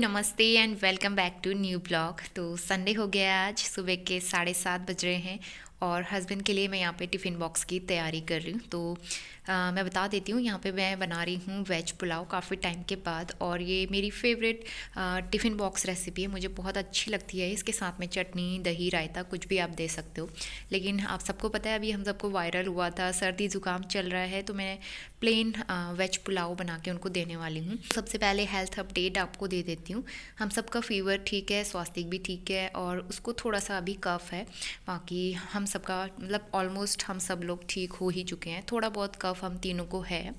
नमस्ते and welcome back to new blog. तो Sunday हो गया, आज सुबह के 7:30 बज रहे हैं और हस्बैंड के लिए मैं यहाँ पे टिफ़िन बॉक्स की तैयारी कर रही हूँ। तो मैं बता देती हूँ, यहाँ पे मैं बना रही हूँ वेज पुलाव काफ़ी टाइम के बाद, और ये मेरी फेवरेट टिफ़िन बॉक्स रेसिपी है, मुझे बहुत अच्छी लगती है। इसके साथ में चटनी, दही, रायता कुछ भी आप दे सकते हो। लेकिन आप सबको पता है, अभी हम सबको वायरल हुआ था, सर्दी ज़ुकाम चल रहा है, तो मैं प्लेन वेज पुलाव बना के उनको देने वाली हूँ। सबसे पहले हेल्थ अपडेट आपको दे देती हूँ। हम सबका फीवर ठीक है, स्वास्थ्य भी ठीक है, और उसको थोड़ा सा अभी कफ है। बाकी हम सबका मतलब ऑलमोस्ट हम सब लोग ठीक हो ही चुके हैं, थोड़ा बहुत कफ हम तीनों को है।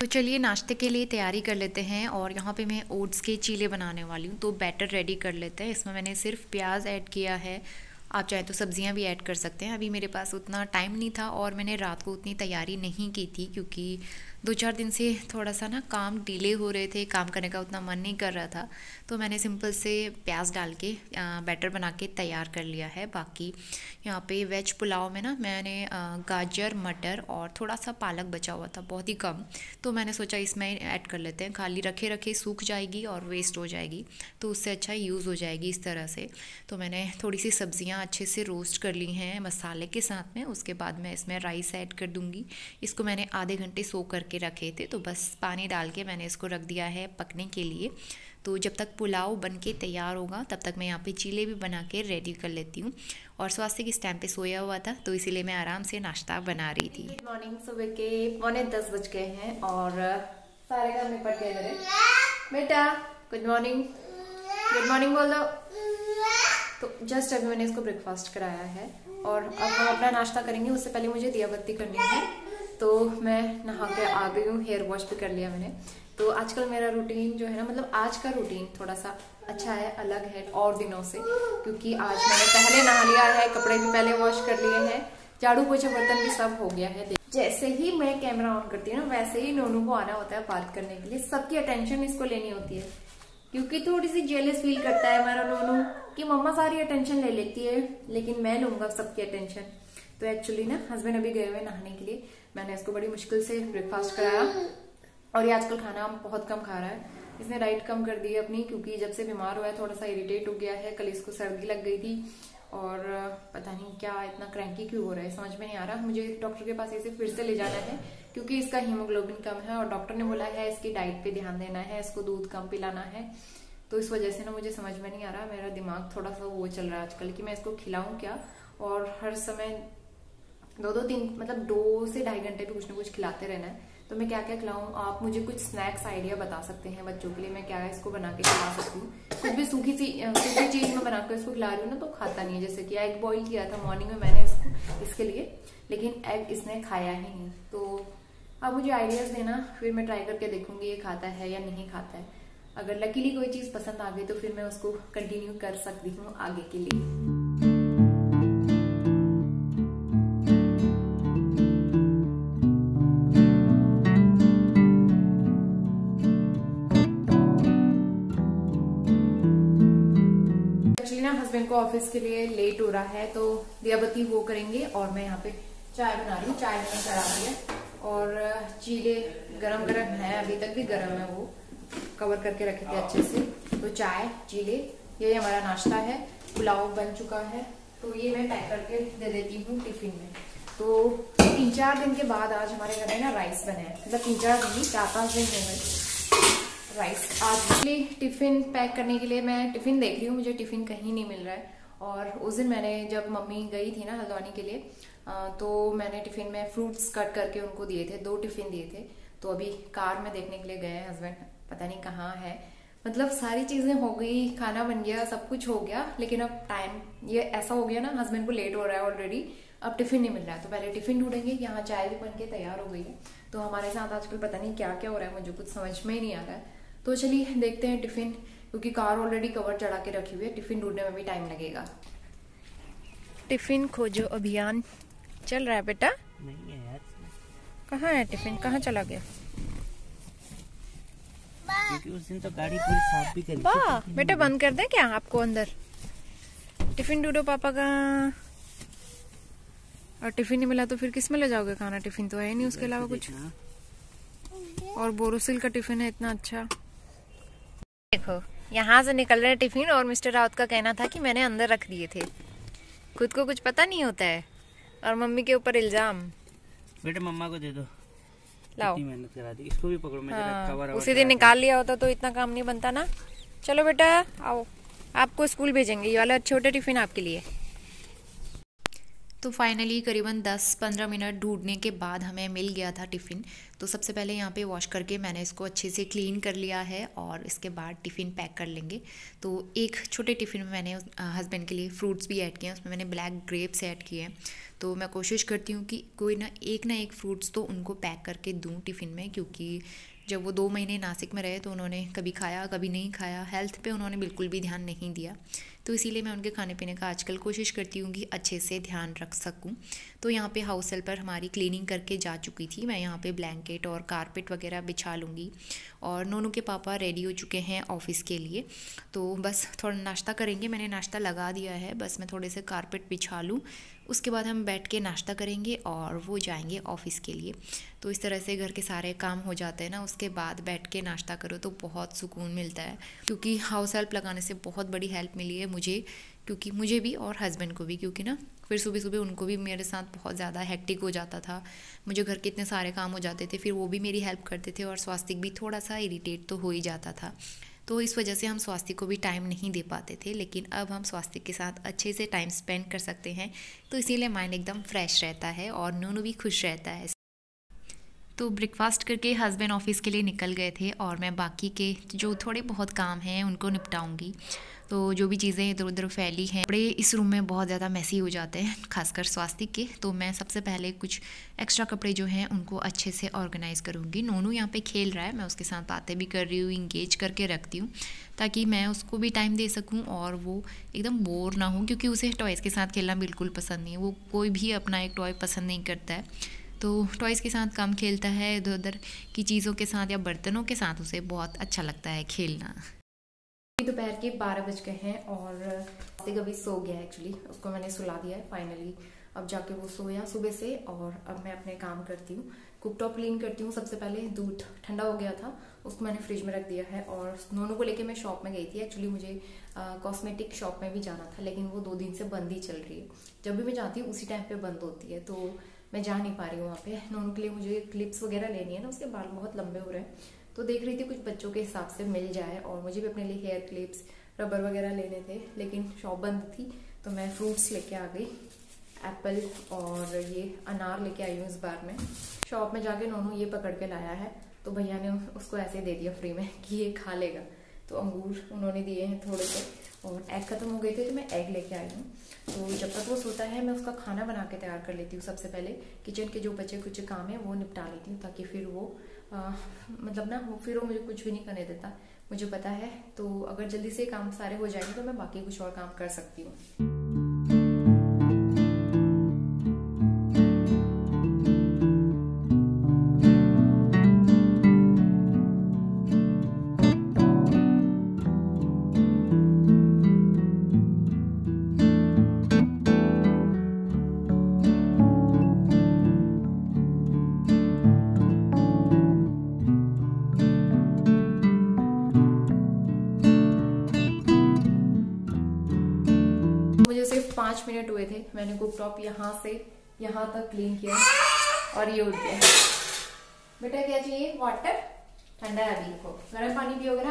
तो चलिए नाश्ते के लिए तैयारी कर लेते हैं। और यहाँ पे मैं ओट्स के चीले बनाने वाली हूँ, तो बैटर रेडी कर लेते हैं। इसमें मैंने सिर्फ प्याज ऐड किया है, आप चाहे तो सब्जियां भी ऐड कर सकते हैं। अभी मेरे पास उतना टाइम नहीं था और मैंने रात को उतनी तैयारी नहीं की थी, क्योंकि 2-4 दिन से थोड़ा सा ना काम डिले हो रहे थे, काम करने का उतना मन नहीं कर रहा था। तो मैंने सिंपल से प्याज डाल के बैटर बना के तैयार कर लिया है। बाकी यहाँ पे वेज पुलाव में ना मैंने गाजर, मटर और थोड़ा सा पालक बचा हुआ था, बहुत ही कम, तो मैंने सोचा इसमें ऐड कर लेते हैं। खाली रखे रखे सूख जाएगी और वेस्ट हो जाएगी, तो उससे अच्छा यूज़ हो जाएगी इस तरह से। तो मैंने थोड़ी सी सब्जियाँ अच्छे से रोस्ट कर ली हैं मसाले के साथ में। उसके बाद मैं इसमें राइस ऐड कर दूंगी। इसको मैंने आधे घंटे सोक करके रखे थे, तो बस पानी डाल के मैंने इसको रख दिया है पकने के लिए। तो जब तक पुलाव बन के तैयार होगा तब तक मैं यहाँ पे चीले भी बना के रेडी कर लेती हूँ। और स्वास्थ्य इस टाइम पे सोया हुआ था, तो इसीलिए मैं आराम से नाश्ता बना रही थी। Good morning. सुबह के 9:45 बज गए हैं और सारे काम निपट गए मेरे। बेटा गुड मॉर्निंग, गुड मॉर्निंग बोल दो। तो जस्ट अभी मैंने इसको ब्रेकफास्ट कराया है और अब हम अपना नाश्ता करेंगे। उससे पहले मुझे दिया बत्ती करनी है, तो मैं नहा के आ गई हूँ। हेयर वॉश भी कर लिया मैंने। तो आजकल मेरा रूटीन जो है ना, मतलब आज का रूटीन थोड़ा सा अच्छा है, अलग है और दिनों से, क्योंकि आज मैंने पहले नहा लिया है, कपड़े भी पहले वॉश कर लिए हैं, झाड़ू पोछा बर्तन भी सब हो गया है। जैसे ही मैं कैमरा ऑन करती हूँ ना, वैसे ही नोनू को आना होता है बात करने के लिए। सबकी अटेंशन इसको लेनी होती है, क्योंकि थोड़ी सी जेलस फील करता है हमारा नोनू कि मम्मा सारी अटेंशन ले लेती है, लेकिन मैं लूंगा सबकी अटेंशन। तो एक्चुअली ना हस्बैंड अभी गए हुए नहाने के लिए, मैंने इसको बड़ी मुश्किल से ब्रेकफास्ट कराया। और ये आजकल खाना बहुत कम खा रहा है। इसने डाइट कम कर दी है अपनी, क्योंकि जब से बीमार हुआ है थोड़ा सा इरिटेट हो गया है। कल इसको सर्दी लग गई थी और पता नहीं क्या इतना क्रैंकी क्यों हो रहा है, समझ में नहीं आ रहा। मुझे डॉक्टर के पास इसे फिर से ले जाना है, क्योंकि इसका हीमोग्लोबिन कम है और डॉक्टर ने बोला है इसकी डाइट पे ध्यान देना है, इसको दूध कम पिलाना है। तो इस वजह से ना मुझे समझ में नहीं आ रहा, मेरा दिमाग थोड़ा सा वो चल रहा है आजकल कि मैं इसको खिलाऊं क्या। और हर समय 2-3 मतलब 2 से 2.5 घंटे पे कुछ ना कुछ खिलाते रहना है। तो मैं क्या क्या खिलाऊं, आप मुझे कुछ स्नैक्स आइडिया बता सकते हैं बच्चों के लिए। मैं क्या इसको बना के खिला सकती हूँ। कुछ भी सूखी चीज में बनाकर इसको खिला रही हूँ ना, तो खाता नहीं है। जैसे कि एग बॉईल किया था मॉर्निंग में मैंने इसके लिए, लेकिन एग इसने खाया ही नहीं। तो आप मुझे आइडियाज देना, फिर मैं ट्राई करके देखूंगी ये खाता है या नहीं खाता है। अगर लकीली कोई चीज पसंद आ गई तो फिर मैं उसको कंटिन्यू कर सकती हूँ आगे के लिए। हस्बैंड को ऑफिस के लिए लेट हो रहा है, तो दिया बत्ती वो करेंगे और मैं यहाँ पे चाय बना रही हूँ। चाय मैंने चढ़ा दी है और चीले गरम गरम है, अभी तक भी गरम है, वो कवर करके रखे थे अच्छे से। तो चाय, चीले, ये हमारा नाश्ता है। पुलाव बन चुका है, तो ये मैं पैक करके दे देती हूँ टिफिन में। तो 3-4 दिन के बाद आज हमारे घर में ना राइस बना है, मतलब 3-4 दिन नहीं, 4-5 दिन हो गए राइस। आज टिफिन पैक करने के लिए मैं टिफिन देख रही हूँ, मुझे टिफिन कहीं नहीं मिल रहा है। और उस दिन मैंने जब मम्मी गई थी ना हल्द्वानी के लिए, तो मैंने टिफिन में फ्रूट्स कट करके उनको दिए थे, 2 टिफिन दिए थे। तो अभी कार में देखने के लिए गए हैं हस्बैंड, पता नहीं कहाँ है। मतलब सारी चीजें हो गई, खाना बन गया, सब कुछ हो गया, लेकिन अब टाइम ये ऐसा हो गया ना, हस्बैंड को लेट हो रहा है ऑलरेडी, अब टिफिन नहीं मिल रहा है। तो पहले टिफिन ढूंढेंगे। यहाँ चाय भी बन के तैयार हो गई है। तो हमारे साथ आजकल पता नहीं क्या क्या हो रहा है, मुझे कुछ समझ में ही नहीं आ रहा है। तो चलिए देखते हैं टिफिन, क्योंकि कार ऑलरेडी कवर चढ़ा के रखी हुई है, टिफिन ढूंढने में भी टाइम लगेगा। टिफिन खोजो अभियान चल रहा है बेटा। नहीं है यार, कहाँ है टिफिन, कहाँ चला गया? क्योंकि उस दिन तो गाड़ी पूरी साफ भी करी थी। बेटा बंद कर दें क्या आपको अंदर? टिफिन ढूंढो पापा का। और टिफिन नहीं मिला तो फिर किस में ले जाओगे खाना? टिफिन तो है नहीं उसके अलावा कुछ। और बोरोसिल का टिफिन है इतना अच्छा। देखो यहाँ से निकल रहे टिफिन और मिस्टर राउत का कहना था कि मैंने अंदर रख दिए थे। खुद को कुछ पता नहीं होता है और मम्मी के ऊपर इल्जाम। बेटे मम्मा को दे दो, लाओ मेहनत करा दी। इसको भी पकड़ो, मैं जरा कवर उसी दिन निकाल लिया होता तो इतना काम नहीं बनता ना। चलो बेटा आओ, आपको स्कूल भेजेंगे, ये वाला छोटे टिफिन आपके लिए। तो फाइनली करीबन 10-15 मिनट ढूंढने के बाद हमें मिल गया था टिफ़िन। तो सबसे पहले यहाँ पे वॉश करके मैंने इसको अच्छे से क्लीन कर लिया है और इसके बाद टिफ़िन पैक कर लेंगे। तो एक छोटे टिफ़िन में मैंने हस्बैंड के लिए फ्रूट्स भी ऐड किए हैं, उसमें मैंने ब्लैक ग्रेप्स ऐड किए हैं। तो मैं कोशिश करती हूँ कि कोई ना एक फ्रूट्स तो उनको पैक करके दूँ टिफ़िन में, क्योंकि जब वो 2 महीने नासिक में रहे तो उन्होंने कभी खाया कभी नहीं खाया, हेल्थ पे उन्होंने बिल्कुल भी ध्यान नहीं दिया। तो इसीलिए मैं उनके खाने पीने का आजकल कोशिश करती हूँ कि अच्छे से ध्यान रख सकूँ। तो यहाँ पे हाउस हेल्पर हमारी क्लीनिंग करके जा चुकी थी। मैं यहाँ पे ब्लैंकेट और कारपेट वगैरह बिछा लूँगी और नोनू के पापा रेडी हो चुके हैं ऑफ़िस के लिए। तो बस थोड़ा नाश्ता करेंगे, मैंने नाश्ता लगा दिया है, बस मैं थोड़े से कारपेट बिछा लूँ, उसके बाद हम बैठ के नाश्ता करेंगे और वो जाएंगे ऑफ़िस के लिए। तो इस तरह से घर के सारे काम हो जाते हैं ना, उसके बाद बैठ के नाश्ता करो तो बहुत सुकून मिलता है। क्योंकि हाउस हेल्प लगाने से बहुत बड़ी हेल्प मिली है मुझे, क्योंकि मुझे भी और हस्बैंड को भी, क्योंकि ना फिर सुबह सुबह उनको भी मेरे साथ बहुत ज़्यादा हेक्टिक हो जाता था, मुझे घर के इतने सारे काम हो जाते थे, फिर वो भी मेरी हेल्प करते थे और स्वास्तिक भी थोड़ा सा इरिटेट तो हो ही जाता था। तो इस वजह से हम स्वास्तिक को भी टाइम नहीं दे पाते थे, लेकिन अब हम स्वास्तिक के साथ अच्छे से टाइम स्पेंड कर सकते हैं। तो इसीलिए माइंड एकदम फ्रेश रहता है और नूनू भी खुश रहता है। तो ब्रेकफास्ट करके हस्बैंड ऑफिस के लिए निकल गए थे और मैं बाकी के जो थोड़े बहुत काम हैं उनको निपटाऊंगी। तो जो भी चीज़ें इधर उधर फैली हैं, कपड़े इस रूम में बहुत ज़्यादा मैसी हो जाते हैं, खासकर स्वास्तिक के। तो मैं सबसे पहले कुछ एक्स्ट्रा कपड़े जो हैं उनको अच्छे से ऑर्गेनाइज़ करूँगी। नोनू यहाँ पे खेल रहा है, मैं उसके साथ बातें भी कर रही हूँ, इंगेज करके रखती हूँ ताकि मैं उसको भी टाइम दे सकूँ और वो एकदम बोर ना हो, क्योंकि उसे टॉयज़ के साथ खेलना बिल्कुल पसंद नहीं है। वो कोई भी अपना एक टॉय पसंद नहीं करता है, तो टॉयज़ के साथ कम खेलता है, इधर उधर की चीज़ों के साथ या बर्तनों के साथ उसे बहुत अच्छा लगता है खेलना। दोपहर के 12 बज गए हैं और अभी सो गया। एक्चुअली उसको मैंने सुला दिया है फाइनली, अब जाके वो सोया सुबह से और अब मैं अपने काम करती हूँ। कुकटॉप क्लीन करती हूँ। सबसे पहले दूध ठंडा हो गया था, उसको मैंने फ्रिज में रख दिया है और नोनू को लेके मैं शॉप में गई थी। एक्चुअली मुझे कॉस्मेटिक शॉप में भी जाना था, लेकिन वो 2 दिन से बंद ही चल रही है। जब भी मैं जाती हूँ उसी टाइम पे बंद होती है, तो मैं जा नहीं पा रही हूँ वहाँ पे। नोनू के लिए मुझे क्लिप्स वगैरह लेनी है ना, उसके बाल बहुत लंबे हो रहे हैं, तो देख रही थी कुछ बच्चों के हिसाब से मिल जाए। और मुझे भी अपने लिए हेयर क्लिप्स, रबर वगैरह लेने थे, लेकिन शॉप बंद थी। तो मैं फ्रूट्स लेके आ गई, एप्पल और ये अनार लेके आई हूँ इस बार में। शॉप में जाके नोनू ये पकड़ के लाया है, तो भैया ने उसको ऐसे दे दिया फ्री में कि ये खा लेगा। तो अंगूर उन्होंने दिए हैं थोड़े से, और एग खत्म हो गए थे तो मैं एग लेके आई हूँ। तो जब तक वो सोता है मैं उसका खाना बना के तैयार कर लेती हूँ। सबसे पहले किचन के जो बचे कुछ काम है वो निपटा लेती हूँ, ताकि फिर वो मतलब ना वो फिर वो मुझे कुछ भी नहीं करने देता, मुझे पता है। तो अगर जल्दी से काम सारे हो जाएंगे तो मैं बाकी कुछ और काम कर सकती हूँ। मुझे सिर्फ 5 मिनट हुए थे, मैंने कुकटॉप यहाँ से यहाँ तक क्लीन किया और ये उठ गया। बेटा क्या चाहिए? वाटर? ठंडा है अभी, को गर्म पानी पियोगे ना?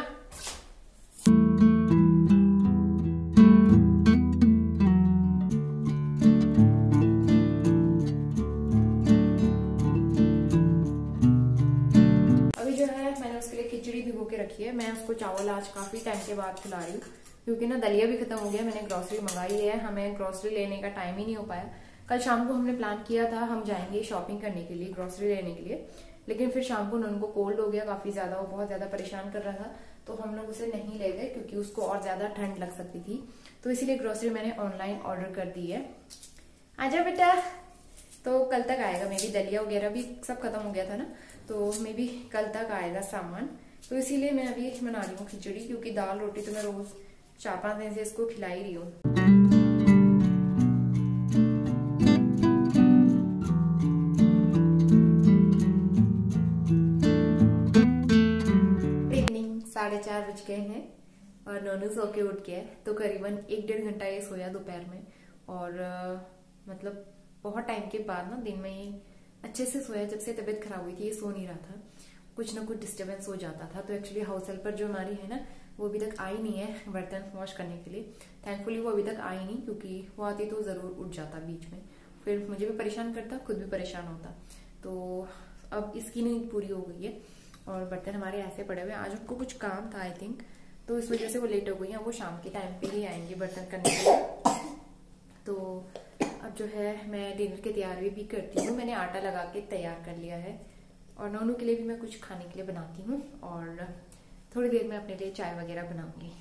अभी जो है मैंने उसके लिए खिचड़ी भिगो के रखी है। मैं उसको चावल आज काफी टाइम के बाद खिला रही हूँ, क्योंकि ना दलिया भी खत्म हो गया। मैंने ग्रोसरी मंगाई है, हमें ग्रोसरी लेने का टाइम ही नहीं हो पाया। कल शाम को हमने प्लान किया था हम जाएंगे शॉपिंग करने के लिए, ग्रोसरी लेने के लिए, लेकिन फिर शाम को उनको कोल्ड हो गया काफी ज्यादा, वो बहुत ज्यादा परेशान कर रहा था, तो हम लोग उसे नहीं ले गए क्योंकि उसको और ज्यादा ठंड लग सकती थी। तो इसीलिए ग्रोसरी मैंने ऑनलाइन ऑर्डर कर दी है। आजा बेटा। तो कल तक आएगा, मे बी दलिया वगैरह भी सब खत्म हो गया था ना, तो मे बी कल तक आएगा सामान। तो इसीलिए मैं अभी बना रही हूँ खिचड़ी, क्योंकि दाल रोटी तो मैं रोज 4-5 दिन से इसको खिला ही रही हूँ। इवनिंग 4:30 बज गए हैं और नोनू सो के उठ गया है। तो करीबन 1-1.5 घंटा ये सोया दोपहर में, और मतलब बहुत टाइम के बाद ना दिन में ये अच्छे से सोया। जब से तबीयत खराब हुई थी ये सो नहीं रहा था, कुछ ना कुछ डिस्टर्बेंस हो जाता था। तो एक्चुअली हाउस हेल्पर जो हमारी है ना, वो अभी तक आई नहीं है बर्तन वॉश करने के लिए। थैंकफुली वो अभी तक आई नहीं, क्योंकि वो आती तो जरूर उठ जाता बीच में, फिर मुझे भी परेशान करता, खुद भी परेशान होता। तो अब इसकी नींद पूरी हो गई है और बर्तन हमारे ऐसे पड़े हुए। आज उनको कुछ काम था आई थिंक, तो इस वजह से वो लेट हो गई है। वो शाम के टाइम पे ही आएंगे बर्तन करने के लिए। तो अब जो है मैं डिनर की तैयारी भी करती हूँ। मैंने आटा लगा के तैयार कर लिया है, और नोनू के लिए भी मैं कुछ खाने के लिए बनाती हूँ, और थोड़ी देर में अपने लिए चाय वगैरह बनाऊंगी।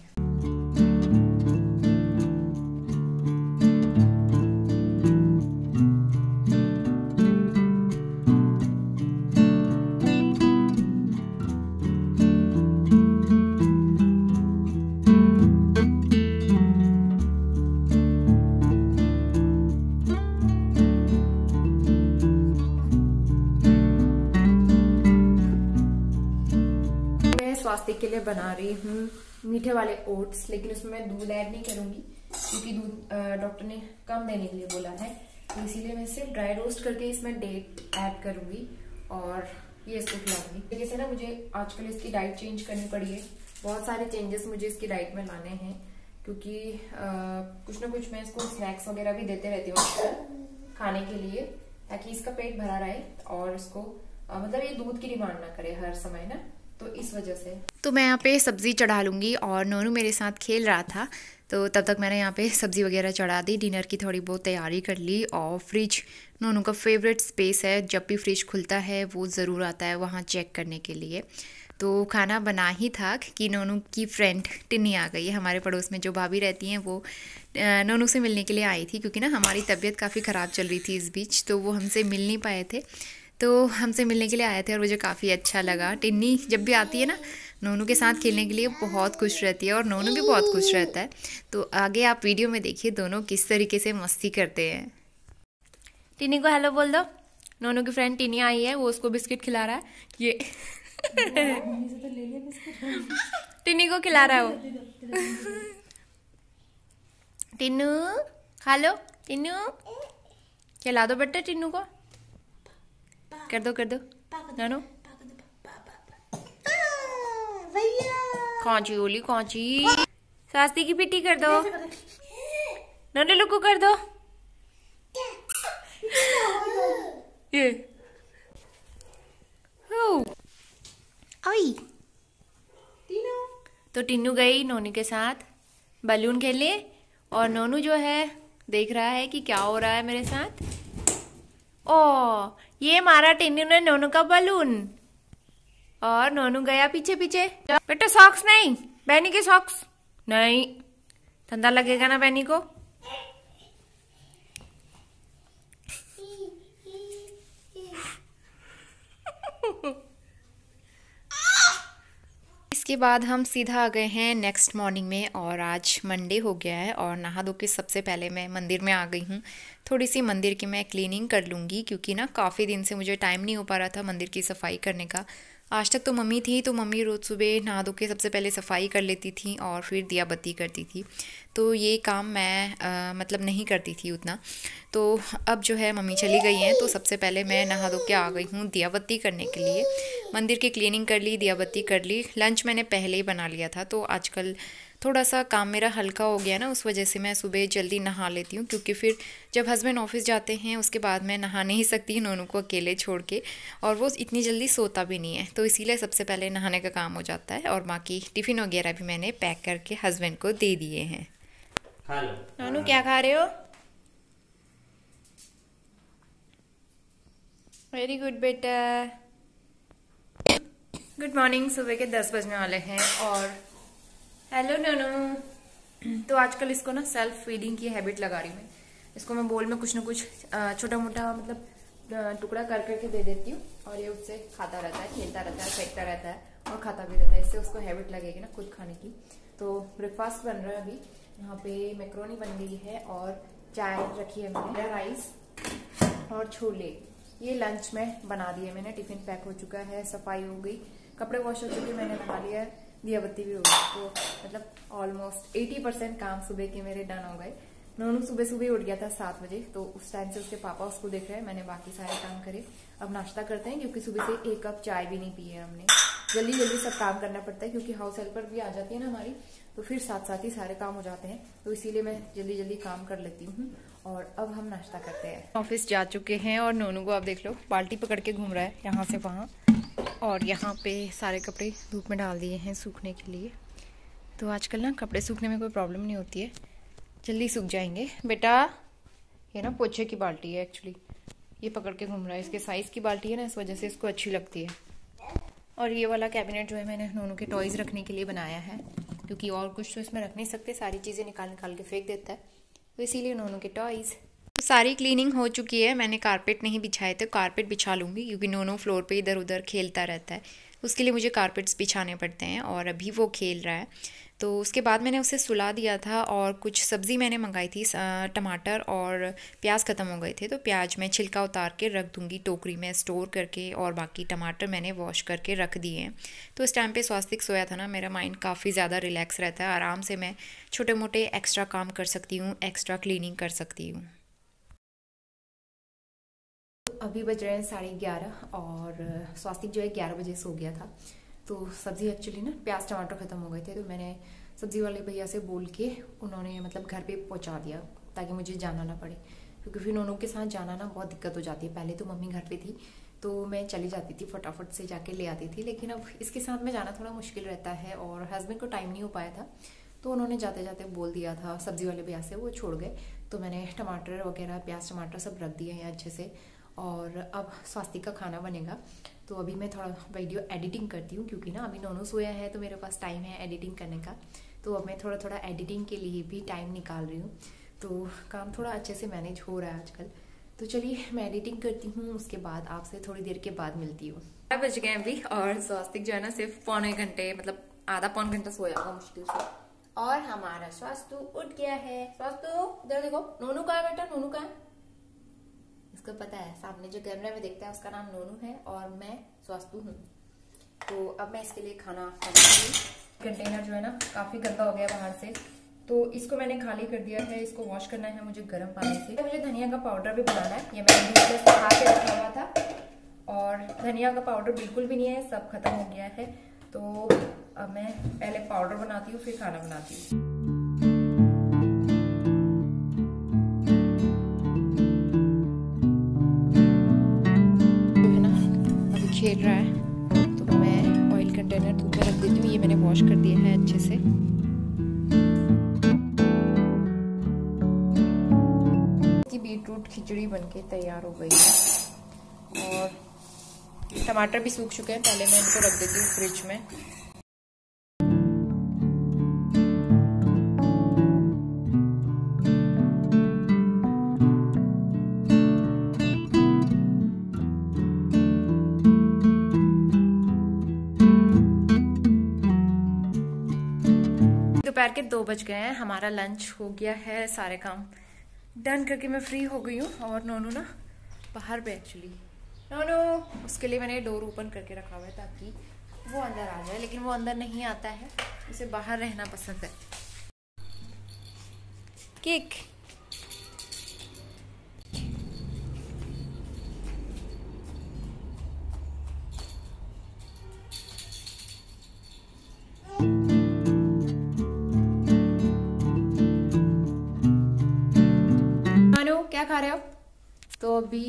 स्वास्तिक के लिए बना रही हूँ मीठे वाले ओट्स, लेकिन उसमें मैं दूध ऐड नहीं करूंगी, क्योंकि दूध डॉक्टर ने कम देने के लिए बोला है। तो इसीलिए मैं सिर्फ ड्राई रोस्ट करके इसमें डेट ऐड करूंगी और ये इसको खिलाऊंगी। जैसे ना मुझे आजकल इसकी डाइट चेंज करनी पड़ी है, बहुत सारे चेंजेस मुझे इसकी डाइट में लाने हैं, क्योंकि कुछ ना कुछ मैं इसको स्नैक्स वगैरह भी देते रहती हूँ खाने के लिए, ताकि इसका पेट भरा रहे और इसको मतलब ये दूध की डिमांड ना करे हर समय ना, तो इस वजह से। तो मैं यहाँ पे सब्ज़ी चढ़ा लूँगी, और नोनू मेरे साथ खेल रहा था, तो तब तक मैंने यहाँ पे सब्ज़ी वगैरह चढ़ा दी, डिनर की थोड़ी बहुत तैयारी कर ली। और फ्रिज नोनू का फेवरेट स्पेस है, जब भी फ्रिज खुलता है वो ज़रूर आता है वहाँ चेक करने के लिए। तो खाना बना ही था कि नोनू की फ्रेंड टिन्नी आ गई है। हमारे पड़ोस में जो भाभी रहती हैं वो नोनू से मिलने के लिए आई थी, क्योंकि ना हमारी तबीयत काफ़ी ख़राब चल रही थी इस बीच, तो वो हमसे मिल नहीं पाए थे, तो हमसे मिलने के लिए आए थे और मुझे काफ़ी अच्छा लगा। टिन्नी जब भी आती है ना नोनू के साथ खेलने के लिए बहुत खुश रहती है, और नोनू भी बहुत खुश रहता है। तो आगे आप वीडियो में देखिए दोनों किस तरीके से मस्ती करते हैं। टिन्नी को हेलो बोल दो। नोनू की फ्रेंड टिन्नी आई है, वो उसको बिस्किट खिला रहा है। ये टिन्नी को खिला रहा है वो। टिन्नू खा लो, टिन्नू खिला दो बेटा टिन्नू को, कर दो नानू। कौची ओली कौची, स्वास्ति की पिट्टी कर दो, नोनू लुक्कू कर दो। ये तो टिन्नू गई नोनी के साथ बलून खेलने, और नोनू जो है देख रहा है कि क्या हो रहा है मेरे साथ। ओ ये मारा टिन्नू ने नोनू का बलून, और नोनू गया पीछे पीछे। बेटा सॉक्स नहीं, बैनी के सॉक्स नहीं, ठंडा लगेगा ना बैनी को। इसके बाद हम सीधा आ गए हैं नेक्स्ट मॉर्निंग में, और आज मंडे हो गया है, और नहा धो के सबसे पहले मैं मंदिर में आ गई हूँ। थोड़ी सी मंदिर की मैं क्लीनिंग कर लूँगी, क्योंकि ना काफ़ी दिन से मुझे टाइम नहीं हो पा रहा था मंदिर की सफाई करने का। आज तक तो मम्मी थी, तो मम्मी रोज़ सुबह नहा धो के सबसे पहले सफाई कर लेती थी और फिर दिया बत्ती करती थी, तो ये काम मैं मतलब नहीं करती थी उतना। तो अब जो है मम्मी चली गई हैं, तो सबसे पहले मैं नहा धो के आ गई हूँ दिया बत्ती करने के लिए। मंदिर की क्लीनिंग कर ली, दिया बत्ती कर ली, लंच मैंने पहले ही बना लिया था। तो आजकल थोड़ा सा काम मेरा हल्का हो गया ना, उस वजह से मैं सुबह जल्दी नहा लेती हूँ, क्योंकि फिर जब हस्बैंड ऑफिस जाते हैं उसके बाद मैं नहा नहीं सकती नोनू को अकेले छोड़ के, और वो इतनी जल्दी सोता भी नहीं है, तो इसीलिए सबसे पहले नहाने का काम हो जाता है। और बाकी टिफ़िन वगैरह भी मैंने पैक करके हस्बैंड को दे दिए हैं। नोनू क्या खा रहे हो? वेरी गुड बेटा। Good morning. सुबह के 10 बजने वाले हैं, और हेलो नोनू। तो आजकल इसको ना सेल्फ फीडिंग की हैबिट लगा रही हूँ मैं। इसको मैं बोल में कुछ ना कुछ छोटा मोटा मतलब टुकड़ा कर करके दे देती हूँ, और ये उससे खाता रहता है, खेलता रहता है, फेंकता रहता है और खाता भी रहता है। इससे उसको हैबिट लगेगी ना खुद खाने की। तो ब्रेकफास्ट बन रहा है अभी। यहाँ पे मैक्रोनी बन गई है, और चाय रखी है मैंने, राइस और छोले। ये लंच में बना दिए मैंने, टिफिन पैक हो चुका है, सफाई हो गई, कपड़े वॉश हो चुके, मैंने नहा लिया है, दिया बत्ती भी हो गई। तो मतलब ऑलमोस्ट 80% काम सुबह के मेरे डन हो गए। नोनू सुबह सुबह उठ गया था 7 बजे, तो उस टाइम से उसके पापा उसको देख रहे हैं, मैंने बाकी सारे काम करे। अब नाश्ता करते हैं, क्योंकि सुबह से 1 कप चाय भी नहीं पी है हमने। जल्दी जल्दी सब काम करना पड़ता है, क्योंकि हाउस हेल्पर भी आ जाती है ना हमारी, तो फिर साथ साथ ही सारे काम हो जाते हैं। तो इसीलिए मैं जल्दी जल्दी काम कर लेती हूँ। और अब हम नाश्ता करते हैं। ऑफिस जा चुके हैं और नोनू को आप देख लो, बाल्टी पकड़ के घूम रहा है यहाँ से वहाँ। और यहाँ पे सारे कपड़े धूप में डाल दिए हैं सूखने के लिए। तो आजकल ना कपड़े सूखने में कोई प्रॉब्लम नहीं होती है, जल्दी सूख जाएंगे। बेटा ये ना पोछे की बाल्टी है एक्चुअली, ये पकड़ के घूम रहा है। इसके साइज़ की बाल्टी है ना, इस वजह से इसको अच्छी लगती है। और ये वाला कैबिनेट जो है मैंने नोनू के टॉयज़ रखने के लिए बनाया है, क्योंकि और कुछ तो इसमें रख नहीं सकते, सारी चीज़ें निकाल निकाल के फेंक देता है, तो इसीलिए नोनू के टॉयज़। तो सारी क्लीनिंग हो चुकी है, मैंने कारपेट नहीं बिछाए थे, कारपेट बिछा लूँगी, क्योंकि नोनू फ्लोर पे इधर उधर खेलता रहता है, उसके लिए मुझे कारपेट्स बिछाने पड़ते हैं। और अभी वो खेल रहा है, तो उसके बाद मैंने उसे सुला दिया था। और कुछ सब्ज़ी मैंने मंगाई थी, टमाटर और प्याज ख़त्म हो गए थे, तो प्याज मैं छिलका उतार के रख दूँगी टोकरी में स्टोर करके, और बाकी टमाटर मैंने वॉश करके रख दिए हैं। तो इस टाइम पे स्वास्तिक सोया था ना, मेरा माइंड काफ़ी ज़्यादा रिलैक्स रहता है, आराम से मैं छोटे मोटे एक्स्ट्रा काम कर सकती हूँ, एक्स्ट्रा क्लीनिंग कर सकती हूँ। अभी बज रहे हैं 11:30 और स्वास्तिक जो है 11 बजे सो गया था। तो सब्ज़ी एक्चुअली ना प्याज टमाटर ख़त्म हो गए थे, तो मैंने सब्ज़ी वाले भैया से बोल के उन्होंने मतलब घर पे पहुंचा दिया, ताकि मुझे जाना ना पड़े, क्योंकि फिर नोनू के साथ जाना ना बहुत दिक्कत हो जाती है। पहले तो मम्मी घर पे थी, तो मैं चली जाती थी, फटाफट से जाके ले आती थी, लेकिन अब इसके साथ में जाना थोड़ा मुश्किल रहता है, और हस्बैंड को टाइम नहीं हो पाया था, तो उन्होंने जाते जाते बोल दिया था सब्ज़ी वाले भैया से, वो छोड़ गए। तो मैंने टमाटर वगैरह प्याज टमाटर सब रख दिए हैं अच्छे से, और अब स्वास्तिक का खाना बनेगा। तो अभी मैं थोड़ा वीडियो एडिटिंग करती हूँ, क्योंकि ना अभी नोनू सोया है, तो मेरे पास टाइम है एडिटिंग करने का। तो अब मैं थोड़ा थोड़ा एडिटिंग के लिए भी टाइम निकाल रही हूँ, तो काम थोड़ा अच्छे से मैनेज हो रहा है आजकल। तो चलिए मैं एडिटिंग करती हूँ, उसके बाद आपसे थोड़ी देर के बाद मिलती हूँ। 12 बज गए अभी, और स्वास्तिक जो है ना सिर्फ पौने घंटे, मतलब आधा पौन घंटा सोया होगा मुश्किल से, और हमारा स्वास्तु उठ गया है। स्वास्तु इधर देखो, नोनू कहाँ है बेटा, नोनू कहाँ है? इसको पता है, सामने जो कैमरा में देखता है उसका नाम नोनू है, और मैं स्वास्तु हूँ। तो अब मैं इसके लिए खाना बनाऊंगी। कंटेनर जो है ना काफी गंदा हो गया बाहर से, तो इसको मैंने खाली कर दिया है। इसको वॉश करना है मुझे गर्म पानी से। मुझे धनिया का पाउडर भी बनाना है, ये मैंने धूप में सुखा के रखा हुआ था, और धनिया का पाउडर बिल्कुल भी नहीं है, सब खत्म हो गया है। तो अब मैं पहले पाउडर बनाती हूँ, फिर खाना बनाती हूँ। खेल रहा है, तो मैं ऑयल कंटेनर धूप में रख देती हूँ। ये मैंने वॉश कर दिया है अच्छे से। की बीटरूट खिचड़ी बनके तैयार हो गई है, और टमाटर भी सूख चुके हैं, पहले मैं इनको रख देती हूँ फ्रिज में। दोपहर के 2 बज गए हैं, हमारा लंच हो गया है, सारे काम डन करके मैं फ्री हो गई हूँ। और नोनू ना बाहर पे एक्चुअली, नोनू उसके लिए मैंने डोर ओपन करके रखा हुआ है, ताकि वो अंदर आ जाए, लेकिन वो अंदर नहीं आता है, उसे बाहर रहना पसंद है। केक क्या खा रहे हो? तो अभी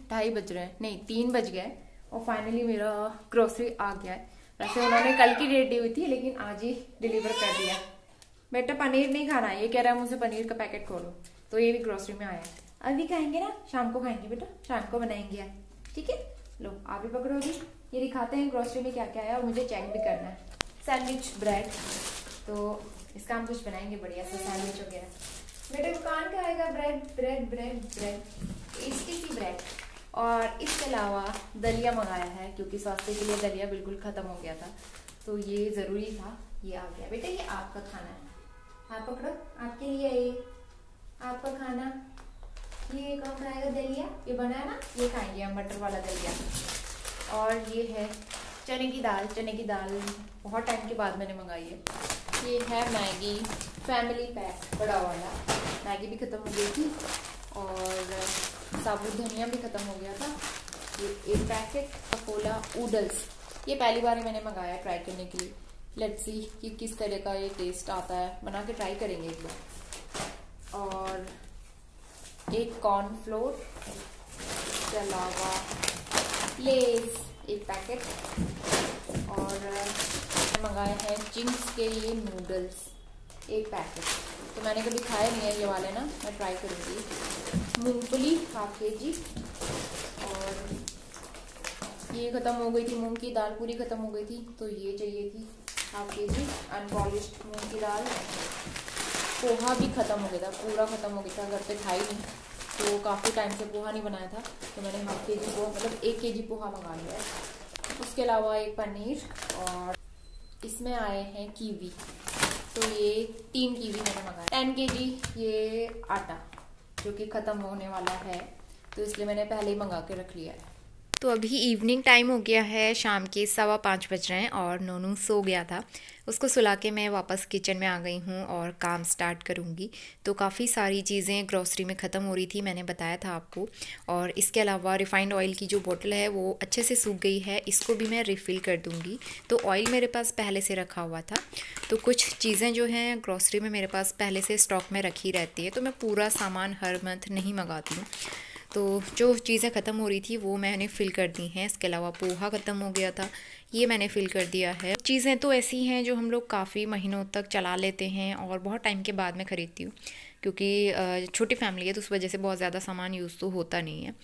2:30 बज रहे हैं, नहीं 3 बज गए, और फाइनली मेरा ग्रोसरी आ गया है। वैसे उन्होंने कल की डेट दी हुई थी, लेकिन आज ही डिलीवर कर दिया। बेटा पनीर नहीं खाना है, ये कह रहा है मुझे पनीर का पैकेट खोलो, तो ये भी ग्रोसरी में आया है। अभी खाएंगे ना, शाम को खाएंगे बेटा, शाम को बनाएंगे, ठीक है? लो आप भी पकड़ो, अभी ये दिखाते हैं ग्रोसरी में क्या क्या है, और मुझे चेक भी करना है। सैंडविच ब्रेड, तो इसका हम कुछ बनाएंगे बढ़िया सा सैंडविच वगैरह। बेटे दुकान का आएगा bread bread bread bread, tasty सी ब्रेड। और इसके अलावा दलिया मंगाया है, क्योंकि स्वास्थ्य के लिए दलिया बिल्कुल ख़त्म हो गया था, तो ये ज़रूरी था, ये आ गया। बेटा ये आपका खाना है, आप पकड़ो, आपके लिए ये आपका खाना। ये कौन खाएगा दलिया? ये बना है ना, ये खाएंगे हम, मटर वाला दलिया। और ये है चने की दाल बहुत टाइम के बाद मैंने मंगाई है। ये है मैगी फैमिली पैक बड़ा वाला। मैगी भी ख़त्म हो गई थी और साबुत धनिया भी ख़त्म हो गया था। ये एक पैकेट कोला नूडल्स, ये पहली बार ही मैंने मंगाया ट्राई करने के लिए। लेट्स सी कि किस तरह का ये टेस्ट आता है, बना के ट्राई करेंगे एक बार। और एक कॉर्नफ्लोर के अलावा लेस एक पैकेट और मंगाए हैं चिंग्स के ये नूडल्स एक पैकेट। तो मैंने कभी खाए नहीं है ये वाले ना, मैं ट्राई करूँगी। मूंगफली हाफ केजी और ये ख़त्म हो गई थी, मूंग की दाल पूरी ख़त्म हो गई थी तो ये चाहिए थी हाफ केजी अनपॉलिश्ड मूंग की दाल। पोहा भी ख़त्म हो गया था, पूरा ख़त्म हो गया था, घर पे था ही नहीं तो काफ़ी टाइम से पोहा नहीं बनाया था तो मैंने हाफ केजी पोहा मतलब 1 केजी पोहा मंगा लिया है। उसके अलावा एक पनीर और इसमें आए हैं कीवी, तो ये 3 कीवी मैंने मंगाया। 10 केजी ये आटा जो कि ख़त्म होने वाला है तो इसलिए मैंने पहले ही मंगा के रख लिया है। तो अभी इवनिंग टाइम हो गया है, शाम के 5:15 बज रहे हैं और नोनू सो गया था। उसको सुला के मैं वापस किचन में आ गई हूँ और काम स्टार्ट करूँगी। तो काफ़ी सारी चीज़ें ग्रोसरी में ख़त्म हो रही थी, मैंने बताया था आपको। और इसके अलावा रिफ़ाइंड ऑयल की जो बोतल है वो अच्छे से सूख गई है, इसको भी मैं रिफ़िल कर दूँगी। तो ऑयल मेरे पास पहले से रखा हुआ था, तो कुछ चीज़ें जो हैं ग्रोसरी में मेरे पास पहले से स्टॉक में रखी रहती है, तो मैं पूरा सामान हर मंथ नहीं मंगाती हूँ। तो जो चीज़ें ख़त्म हो रही थी वो मैंने फ़िल कर दी हैं। इसके अलावा पोहा ख़त्म हो गया था, ये मैंने फ़िल कर दिया है। चीज़ें तो ऐसी हैं जो हम लोग काफ़ी महीनों तक चला लेते हैं और बहुत टाइम के बाद मैं ख़रीदती हूँ, क्योंकि छोटी फैमिली है तो उस वजह से बहुत ज़्यादा सामान यूज़ तो होता नहीं है।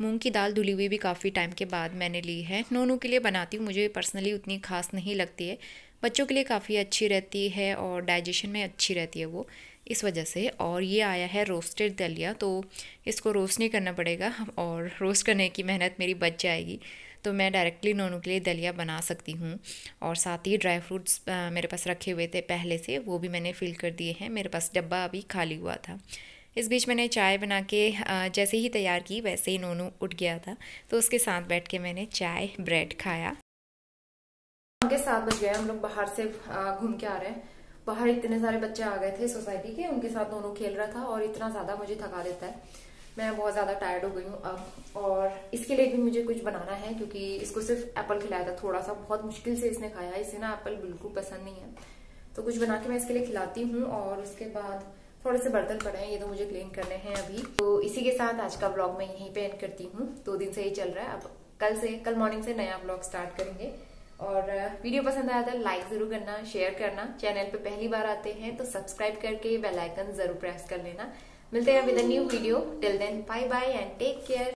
मूंग की दाल धुली हुई भी काफ़ी टाइम के बाद मैंने ली है। नोनू के लिए बनाती हूँ, मुझे पर्सनली उतनी खास नहीं लगती है, बच्चों के लिए काफ़ी अच्छी रहती है और डाइजेशन में अच्छी रहती है वो, इस वजह से। और ये आया है रोस्टेड दलिया, तो इसको रोस्ट नहीं करना पड़ेगा और रोस्ट करने की मेहनत मेरी बच जाएगी, तो मैं डायरेक्टली नोनू के लिए दलिया बना सकती हूँ। और साथ ही ड्राई फ्रूट्स मेरे पास रखे हुए थे पहले से, वो भी मैंने फ़िल कर दिए हैं। मेरे पास डब्बा अभी खाली हुआ था। इस बीच मैंने चाय बना के जैसे ही तैयार की वैसे ही नोनू उठ गया था, तो उसके साथ बैठ के मैंने चाय ब्रेड खाया। शाम के 7 बज गए, हम लोग बाहर से घूम के आ रहे हैं। बाहर इतने सारे बच्चे आ गए थे सोसाइटी के, उनके साथ दोनों खेल रहा था और इतना ज़्यादा मुझे थका देता है, मैं बहुत ज़्यादा टायर्ड हो गई हूँ अब। और इसके लिए भी मुझे कुछ बनाना है, क्योंकि इसको सिर्फ एप्पल खिलाया था थोड़ा सा, बहुत मुश्किल से इसने खाया। इसे ना एप्पल बिल्कुल पसंद नहीं है, तो कुछ बना के मैं इसके लिए खिलाती हूँ। और उसके बाद थोड़े से बर्तन पड़े हैं, ये तो मुझे क्लीन करने हैं अभी। तो इसी के साथ आज का ब्लॉग मैं यहीं पे एंड करती हूँ। 2 दिन से ही चल रहा है, अब कल मॉर्निंग से नया ब्लॉग स्टार्ट करेंगे। और वीडियो पसंद आया तो लाइक जरूर करना, शेयर करना। चैनल पे पहली बार आते हैं तो सब्सक्राइब करके बेल आइकन जरूर प्रेस कर लेना। मिलते हैं with a new video. Till then bye bye and take care.